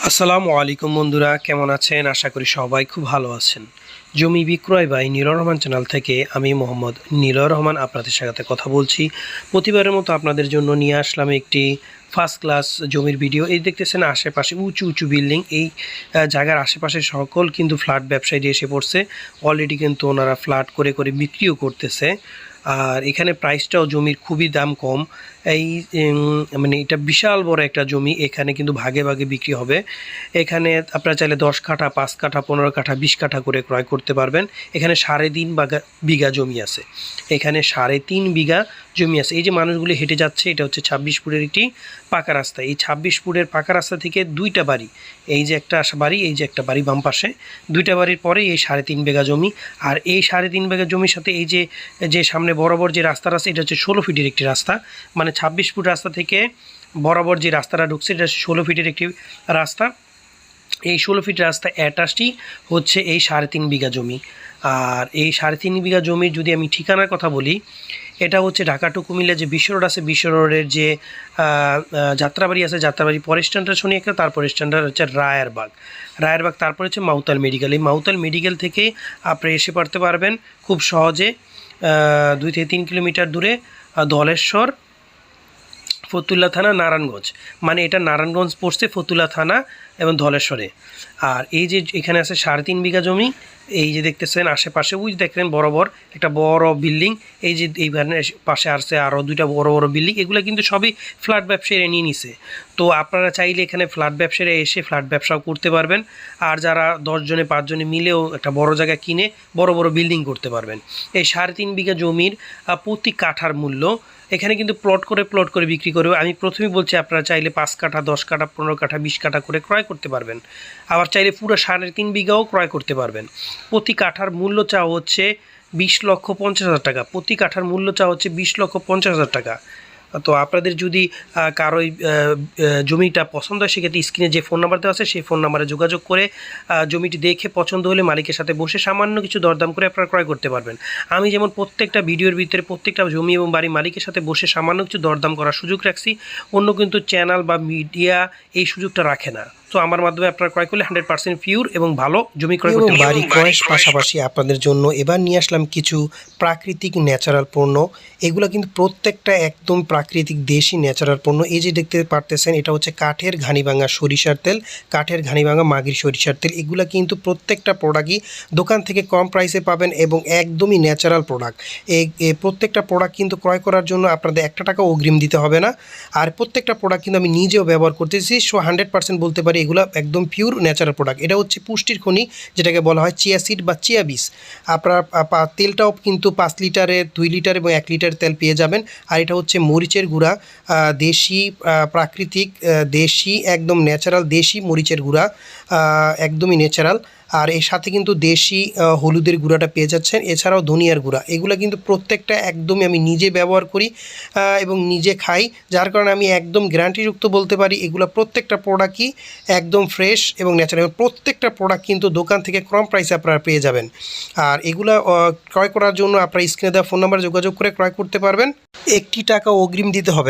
আসসালামু আলাইকুম বন্ধুরা, কেমন আছেন? আশা করি সবাই খুব ভালো আছেন। জমি বিক্রয় বাই নীলয় রহমান চ্যানেল থেকে আমি মোহাম্মদ নীলয় রহমান আপনাদের সাথে কথা বলছি। প্রতিবারের মতো আপনাদের জন্য নিয়ে আসলাম একটি ফার্স্ট ক্লাস জমির ভিডিও। এই দেখতেছেন আশেপাশে উঁচু উঁচু বিল্ডিং। এই জায়গার আশেপাশে সকল কিন্তু ফ্ল্যাট ব্যবসায়ী এসে পড়ছে। অলরেডি কিন্তু ওনারা ফ্ল্যাট করে করে বিক্রিও করতেছে। আর এখানে প্রাইসটাও জমির খুবই দাম কম। এই মানে এটা বিশাল বড় একটা জমি। এখানে কিন্তু ভাগে ভাগে বিক্রি হবে। এখানে আপনারা চাইলে 10 কাঠা, 5 কাঠা, 15 কাঠা, 20 কাঠা করে ক্রয় করতে পারবেন। এখানে 3.5 বিঘা জমি আছে। এখানে 3.5 বিঘা জমি আছে। এই যে মানুষগুলি হেঁটে যাচ্ছে, এটা হচ্ছে 26 ফুটের একটি পাকা রাস্তা। এই 26 ফুটের পাকা রাস্তা থেকে দুইটা বাড়ি, এই যে একটা বাড়ি, এই যে একটা বাড়ি বাম পাশে, দুইটা বাড়ির পরে এই 3.5 বিঘা জমি। আর এই 3.5 বিঘা জমির সাথে এই যে সামনে বরাবর যে রাস্তাটা আছে, এটা হচ্ছে 16 ফিটের একটি রাস্তা। মানে 26 ফুট রাস্তা থেকে বরাবর যে রাস্তাটা ঢুকছে, এটা 16 ফিটের একটি রাস্তা। এই 16 ফিট রাস্তা অ্যাটাচটি হচ্ছে এই 3.5 বিঘা জমি। আর এই 3.5 বিঘা জমির যদি আমি ঠিকানার কথা বলি, এটা হচ্ছে ঢাকা টু কুমিল্লা যে বিশ্ব রোড আছে, বিশ্ব রোডের যে যাত্রাবাড়ি আছে, যাত্রাবাড়ি পরের স্ট্যান্ডটা শুনি একটা, তারপর স্ট্যান্ডার হচ্ছে রায়েরবাগ, তারপর হচ্ছে মাউতাল মেডিকেল। এই মাউতাল মেডিকেল থেকে আপনি এসে পড়তে পারবেন খুব সহজে 2 থেকে 3 কিলোমিটার দূরে ধলেশ্বর, ফতুল্লা থানা, নারায়ণগঞ্জ। মানে এটা নারায়ণগঞ্জ পড়ছে, ফতুল্লা থানা এবং ধলেশ্বরে। আর এই যে এখানে আছে 3.5 বিঘা জমি। এই যে দেখতেছেন আশেপাশে ওই দেখেন বরাবর একটা বড় বিল্ডিং। এই যে এইখানে পাশে আসছে আরও দুইটা বড় বড় বিল্ডিং। এগুলো কিন্তু সবই ফ্ল্যাট ব্যবসায়ীরা নিয়ে নিছে। তো আপনারা চাইলে এখানে ফ্ল্যাট ব্যবসায়ীরা এসে ফ্ল্যাট ব্যবসাও করতে পারবেন। আর যারা 10 জনে 5 জনে মিলেও একটা বড় জায়গা কিনে বড় বড় বিল্ডিং করতে পারবেন। এই 3.5 বিঘা জমির প্রতি কাঠার মূল্য এখানে কিন্তু প্লট করে বিক্রি করবে। আমি প্রথমেই বলছি, আপনারা চাইলে 5 কাঠা, 10 কাঠা, 15 কাঠা, 20 কাঠা করে ক্রয় করতে পারবেন। আবার চাইলে পুরো 3.5 বিঘাও ক্রয় করতে পারবেন। প্রতি কাঠার মূল্য চাওয়া হচ্ছে 20,50,000 টাকা। প্রতি কাঠার মূল্য চাওয়া হচ্ছে 20,50,000 টাকা। তো আপনাদের যদি কারোই জমিটা পছন্দ হয়, সেক্ষেত্রে স্ক্রিনে যে ফোন নাম্বার দেওয়া আছে সেই ফোন নাম্বারে যোগাযোগ করে জমিটি দেখে পছন্দ হলে মালিকের সাথে বসে সামান্য কিছু দরদাম করে আপনারা ক্রয় করতে পারবেন। আমি যেমন প্রত্যেকটা ভিডিওর ভিতরে প্রত্যেকটা জমি এবং বাড়ি মালিকের সাথে বসে সামান্য কিছু দরদাম করার সুযোগ রাখছি, অন্য কিন্তু চ্যানেল বা মিডিয়া এই সুযোগটা রাখে না। তো আমার মাধ্যমে আপনারা ক্রয় করলে 100% পিওর এবং ভালো জমি ক্রয় করতে পারবেন। বাড়ি ক্রয়ের পাশাপাশি আপনাদের জন্য এবার নিয়ে আসলাম কিছু প্রাকৃতিক ন্যাচারাল পণ্য। এগুলো কিন্তু প্রত্যেকটা একদম প্রাকৃতিক দেশি ন্যাচারাল পণ্য। এই যে দেখতে পারতেছেন, এটা হচ্ছে কাঠের ঘানিভাঙা সরিষার তেল, কাঠের ঘানিভাঙা মাগির সরিষার তেল। এগুলো কিন্তু প্রত্যেকটা প্রোডাক্টই দোকান থেকে কম প্রাইসে পাবেন এবং একদমই ন্যাচারাল প্রোডাক্ট। এই প্রত্যেকটা প্রোডাক্ট কিন্তু ক্রয় করার জন্য আপনাদের 1 টাকা অগ্রিম দিতে হবে না। আর প্রত্যেকটা প্রোডাক্ট কিন্তু আমি নিজেও ব্যবহার করতেছি, 100% বলতে পারি এগুলো একদম পিওর ন্যাচারাল প্রোডাক্ট। এটা হচ্ছে পুষ্টির খনি, যেটাকে বলা হয় চিয়া সিড বা চিয়া বীজ। আপনার তেলটাও কিন্তু 5 লিটারে, 2 লিটার এবং 1 লিটার তেল পেয়ে যাবেন। আর এটা হচ্ছে মরিচের গুঁড়া, দেশি প্রাকৃতিক দেশি একদম ন্যাচারাল দেশি মরিচের গুঁড়া, একদমই ন্যাচারাল। আর এর সাথে কিন্তু দেশি হলুদের গুঁড়াটা পেয়ে যাচ্ছেন, এছাড়াও ধনিয়ার গুঁড়া। এগুলো কিন্তু প্রত্যেকটা একদমই আমি নিজে ব্যবহার করি এবং নিজে খাই, যার কারণে আমি একদম গ্যারান্টিযুক্ত বলতে পারি এগুলো প্রত্যেকটা প্রোডাক্টই একদম ফ্রেশ এবং ন্যাচারাল। প্রত্যেকটা প্রোডাক্ট কিন্তু দোকান থেকে কম প্রাইসে আপনারা পেয়ে যাবেন। আর এগুলো ক্রয় করার জন্য আপনারা স্ক্রিনে দেওয়া ফোন নাম্বারে যোগাযোগ করে ক্রয় করতে পারবেন। 1 টাকা অগ্রিম দিতে হবে।